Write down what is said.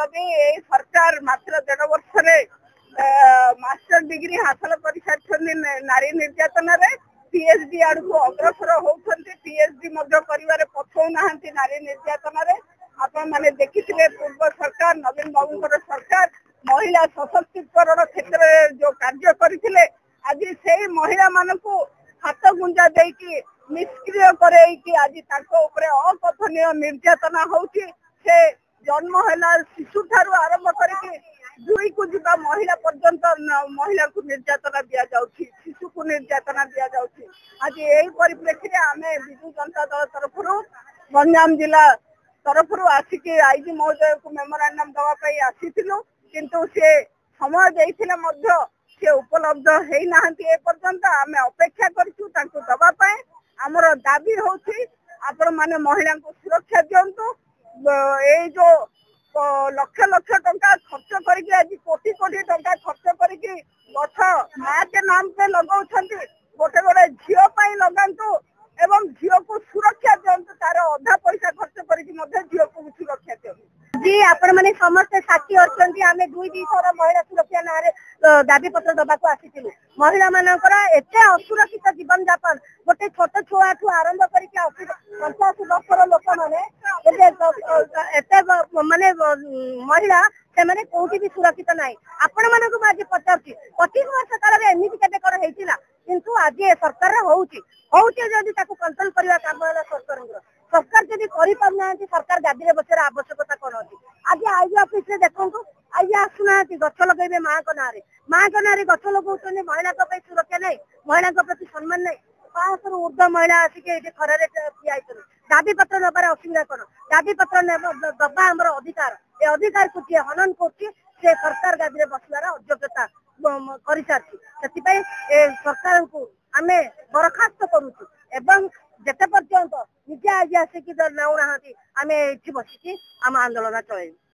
भी ये सरकार मात्र 1.5 वर्ष मास्टर डिग्री हासिल कर सारी नारी निर्यातन पीएचडी आड़ को अग्रसर होती पीएचडी कर पछौ ना नारी निर्यातन आपण मैंने देखी पूर्व सरकार नवीन बाबू सरकार महिला सशक्तिकरण क्षेत्र में जो कार्य करते आज से महिला मान को हाथ गुंजा देकी निष्क्रिय करैकी आज अकथनीय निर्यातना होची से जन्म है शिशु ठारू आरंभ करके दुई को जीवा महिला पर्यंत महिला को निर्यातना दि जाउछि शिशु को निर्यातना दि जाउछि आज यही परिप्रेक्षी आम विजु जनता दल तरफ गंजाम जिला तरफ आसिकी आईजी महोदय को मेमोरांडम दवाई आसीथिलु किंतु से समय देइथिले मध्य से उपलब्ध हेई नाहंती ए पर्यंत आमे अपेक्षा करिछु तांको दबा पाए हमर दाबी होछि आपण माने महिला को सुरक्षा दियंतु ए जो लक्ष लक्ष टंका खर्च करके आज कोटी कोटी टंका खर्च करके गछ माँ के नाम पे लगाउछंती गोटे गोटे झियो पाई लगांतु एवं झियो को सुरक्षा दियंतु तार अधा पैसा खर्च करके मध्य झियो को सुरक्षा दियंतु जी आपण माने समस्त साथी अछंती आमे दुई थर महिला सुरक्षा नारे दाबी पत्र दबा को आसीथिलु महिला मानकर एते असुरक्षित जीवन यापन गोटे छोट छुआ ठू आरंभ करके 85 वर्षर लोक माने एते माने महिला से माने कोठी भी सुरक्षित नाही आपण मानक आज पचारछि 25 वर्ष काल रे एमिति केते कर हेतिला किंतु आज सरकार होउछि जदि ताको कंट्रोल करबा काम वाला सरकार जदि करि पाना सरकार गादी रे बसर आवश्यकता कोन अछि आज आईजी ऑफिस रे देखंतु आईजी आसुना गछ लगेबे मां को नारे गछ लगौछने महिला को पे सुरक्षा नहीं महिला को प्रति सम्मान नहीं 500 ऊर्ध महिला आसिके एठी खरारे ठिया आइछन दाबी पत्र नबार असुविधा कोन दाबी पत्र दबा हमर अधिकार ए अधिकार को जे हनन करछि से सरकार गादी रे बसलार अयोग्यता करि सारछि सेति ए सरकार को आमे बरखास्त करूछु एवं जेते पर्यंत निजे आज आसिकी नाउ नाहंती आमे एठी बसिकी आम आंदोलन चलेबु।